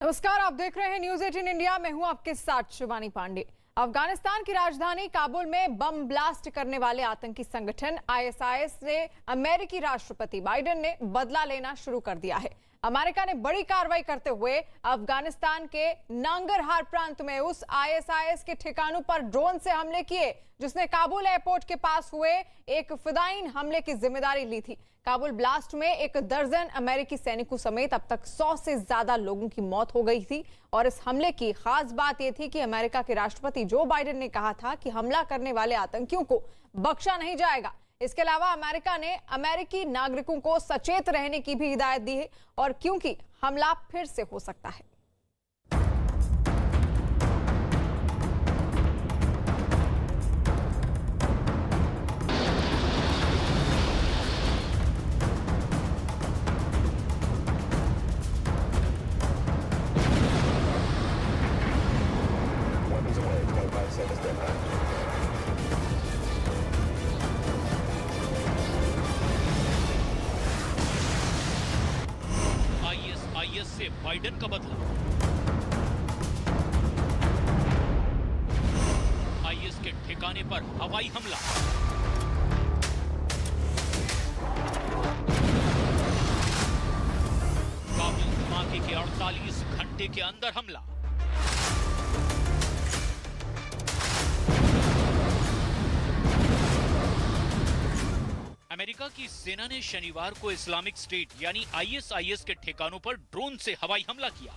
नमस्कार, आप देख रहे हैं न्यूज 18 इंडिया। मैं हूं आपके साथ शिवानी पांडे। अफगानिस्तान की राजधानी काबुल में बम ब्लास्ट करने वाले आतंकी संगठन आईएसआईएस से अमेरिकी राष्ट्रपति बाइडेन ने बदला लेना शुरू कर दिया है। अमेरिका ने बड़ी कार्रवाई करते हुए अफगानिस्तान के नांगरहार प्रांत में उस आईएसआईएस के ठिकानों पर ड्रोन से हमले किए जिसने काबुल एयरपोर्ट के पास हुए एक फिदायीन हमले की जिम्मेदारी ली थी। काबुल ब्लास्ट में एक दर्जन अमेरिकी सैनिकों समेत अब तक 100 से ज्यादा लोगों की मौत हो गई थी। और इस हमले की खास बात यह थी कि अमेरिका के राष्ट्रपति जो बाइडेन ने कहा था कि हमला करने वाले आतंकियों को बख्शा नहीं जाएगा। इसके अलावा अमेरिका ने अमेरिकी नागरिकों को सचेत रहने की भी हिदायत दी है, और क्योंकि हमला फिर से हो सकता है। आईएस से बाइडेन का बदला। आईएस के ठिकाने पर हवाई हमला। काबुल धमाके के 48 घंटे के अंदर हमला। अमेरिका की सेना ने शनिवार को इस्लामिक स्टेट यानी आईएसआईएस के ठिकानों पर ड्रोन से हवाई हमला किया।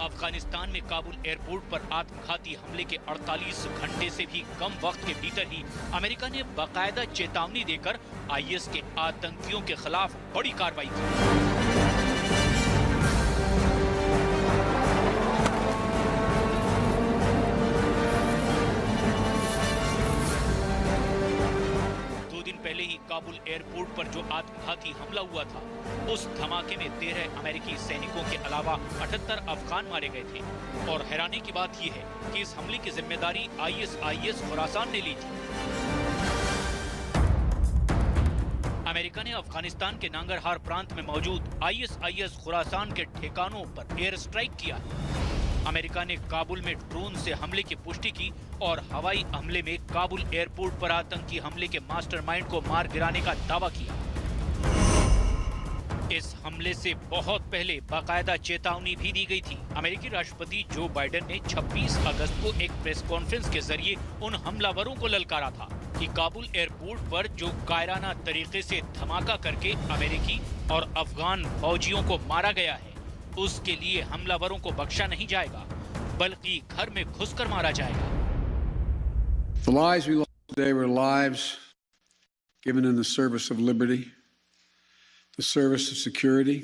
अफगानिस्तान में काबुल एयरपोर्ट पर आत्मघाती हमले के 48 घंटे से भी कम वक्त के भीतर ही अमेरिका ने बाकायदा चेतावनी देकर आईएस के आतंकियों के खिलाफ बड़ी कार्रवाई की। पहले ही काबुल एयरपोर्ट पर जो आत्मघाती हमला हुआ था, उस धमाके में 13 अमेरिकी सैनिकों के अलावा 78 अफगान मारे गए थे। और हैरानी की बात यह है कि इस हमले की जिम्मेदारी आईएसआईएस खुरासान ने ली थी। अमेरिका ने अफगानिस्तान के नांगरहार प्रांत में मौजूद आईएसआईएस खुरासान के ठिकानों पर एयर स्ट्राइक किया है। अमेरिका ने काबुल में ड्रोन से हमले की पुष्टि की और हवाई हमले में काबुल एयरपोर्ट पर आतंकी हमले के मास्टरमाइंड को मार गिराने का दावा किया। इस हमले से बहुत पहले बाकायदा चेतावनी भी दी गई थी। अमेरिकी राष्ट्रपति जो बाइडेन ने 26 अगस्त को एक प्रेस कॉन्फ्रेंस के जरिए उन हमलावरों को ललकारा था कि काबुल एयरपोर्ट पर जो कायराना तरीके से धमाका करके अमेरिकी और अफगान फौजियों को मारा गया है, उसके लिए हमलावरों को बख्शा नहीं जाएगा, बल्कि घर में घुसकर मारा जाएगा। The lives we lost today were lives given in the service of liberty, the service of security,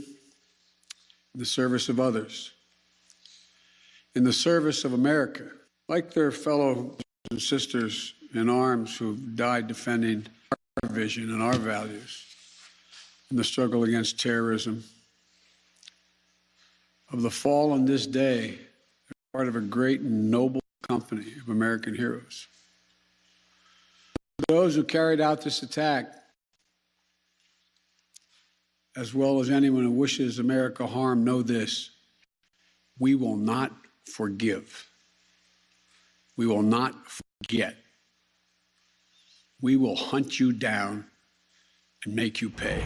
the service of others, in the service of America, like their fellow brothers and sisters in arms who died defending our vision and our values in the struggle against terrorism. Of the fall on this day, part of a great and noble company of American heroes. Those who carried out this attack, as well as anyone who wishes America harm, know this: we will not forgive. We will not forget. We will hunt you down and make you pay.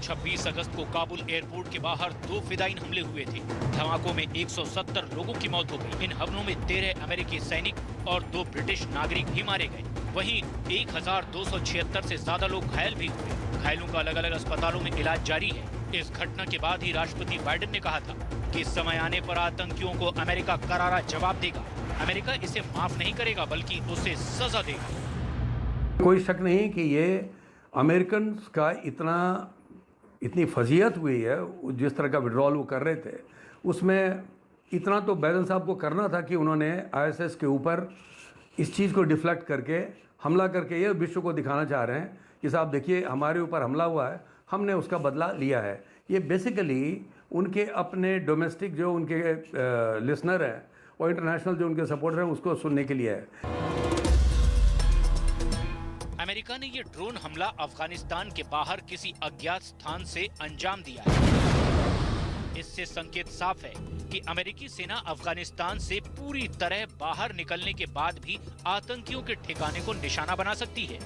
26 अगस्त को Kabul airport के बाहर 2 फिदायीन हमले हुए थे। धमाकों में 170 लोगों की मौत हो गई। इन हमलों में 13 अमेरिकी सैनिक और 2 ब्रिटिश नागरिक भी मारे गए। वहीं 1276 से ज्यादा लोग घायल भी हुए। घायलों का अलग अलग अस्पतालों में इलाज जारी है। इस घटना के बाद ही राष्ट्रपति बाइडेन ने कहा था कि समय आने पर आतंकियों को अमेरिका करारा जवाब देगा। अमेरिका इसे माफ नहीं करेगा, बल्कि उसे सजा देगा। कोई शक नहीं कि ये अमेरिकन का इतनी फजीहत हुई है, जिस तरह का विड्रॉल वो कर रहे थे, उसमें इतना तो बाइडेन साहब को करना था कि उन्होंने आईएसआईएस के ऊपर इस चीज़ को डिफ्लेक्ट करके हमला करके ये विश्व को दिखाना चाह रहे हैं कि साहब देखिए हमारे ऊपर हमला हुआ है, हमने उसका बदला लिया है। ये बेसिकली उनके अपने डोमेस्टिक जो उनके लिसनर हैं और इंटरनेशनल जो उनके सपोर्टर हैं उसको सुनने के लिए है। अमेरिका अमेरिका ने ये ड्रोन हमला अफगानिस्तान के बाहर किसी अज्ञात स्थान से अंजाम दिया है। इससे संकेत साफ है कि अमेरिकी सेना अफगानिस्तान से पूरी तरह बाहर निकलने के बाद भी आतंकियों के ठिकाने को निशाना बना सकती है।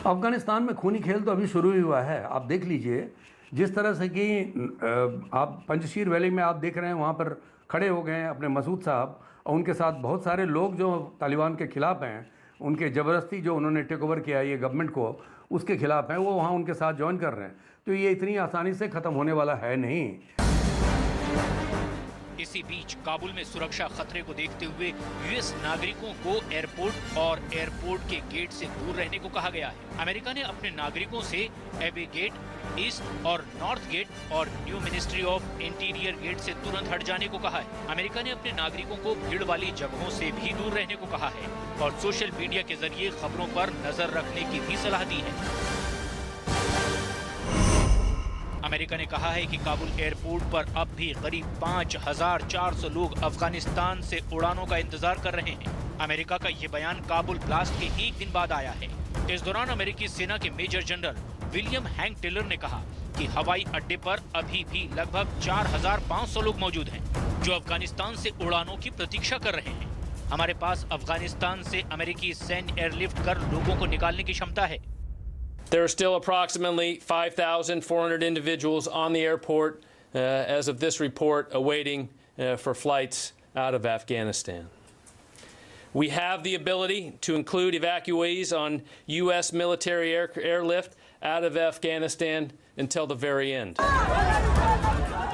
अफगानिस्तान में खूनी खेल तो अभी शुरू ही हुआ है। आप देख लीजिए जिस तरह से कि आप पंजशीर वैली में आप देख रहे हैं, वहाँ पर खड़े हो गए हैं अपने मसूद साहब और उनके साथ बहुत सारे लोग जो तालिबान के खिलाफ हैं, उनके ज़बरदस्ती जो उन्होंने टेक ओवर किया ये गवर्नमेंट को, उसके खिलाफ हैं, वो वहाँ उनके साथ ज्वाइन कर रहे हैं। तो ये इतनी आसानी से ख़त्म होने वाला है नहीं। इसी बीच काबुल में सुरक्षा खतरे को देखते हुए यूएस नागरिकों को एयरपोर्ट और एयरपोर्ट के गेट से दूर रहने को कहा गया है। अमेरिका ने अपने नागरिकों से एबे गेट, ईस्ट और नॉर्थ गेट और new ministry of interior gate से तुरंत हट जाने को कहा है। अमेरिका ने अपने नागरिकों को भीड़ वाली जगहों से भी दूर रहने को कहा है और सोशल मीडिया के जरिए खबरों पर नजर रखने की भी सलाह दी है। अमेरिका ने कहा है कि काबुल एयरपोर्ट पर अब भी करीब 5,400 लोग अफगानिस्तान से उड़ानों का इंतजार कर रहे हैं। अमेरिका का ये बयान काबुल ब्लास्ट के एक दिन बाद आया है। इस दौरान अमेरिकी सेना के major general William Hank Taylor ने कहा कि हवाई अड्डे पर अभी भी लगभग 4,500 लोग मौजूद हैं जो अफगानिस्तान से उड़ानों की प्रतीक्षा कर रहे हैं। हमारे पास अफगानिस्तान से अमेरिकी सैन्य एयरलिफ्ट कर लोगों को निकालने की क्षमता है। There are still approximately 5,400 individuals on the airport as of this report awaiting for flights out of Afghanistan. We have the ability to include evacuees on U.S. military airlift out of Afghanistan until the very end.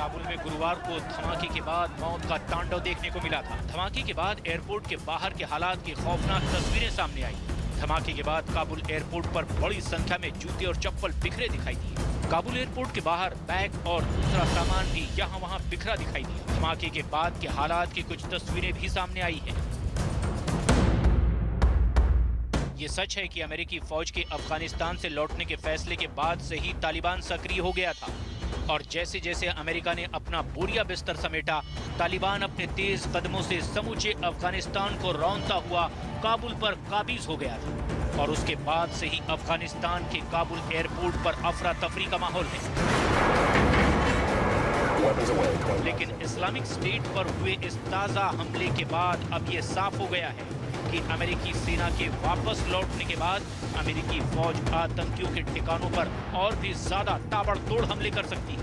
Kabul में गुरुवार को धमाके के बाद मौत का तांडव देखने को मिला था। धमाके के बाद एयरपोर्ट के बाहर के हालात की खौफनाक तस्वीरें सामने आई। धमाके के बाद काबुल एयरपोर्ट पर बड़ी संख्या में जूते और चप्पल बिखरे दिखाई दिए। काबुल एयरपोर्ट के बाहर बैग और दूसरा सामान भी यहाँ वहाँ बिखरा दिखाई दिया। धमाके के बाद के हालात की कुछ तस्वीरें भी सामने आई हैं। ये सच है कि अमेरिकी फौज के अफगानिस्तान से लौटने के फैसले के बाद से ही तालिबान सक्रिय हो गया था और जैसे जैसे अमेरिका ने अपना बोरिया बिस्तर समेटा, तालिबान अपने तेज कदमों से समूचे अफगानिस्तान को रौंदता हुआ काबुल पर काबिज हो गया था और उसके बाद से ही अफगानिस्तान के काबुल एयरपोर्ट पर अफरा तफरी का माहौल है। लेकिन इस्लामिक स्टेट पर हुए इस ताजा हमले के बाद अब ये साफ हो गया है कि अमेरिकी सेना के वापस लौटने के बाद अमेरिकी फौज आतंकियों के ठिकानों पर और भी ज्यादा ताबड़तोड़ हमले कर सकती है।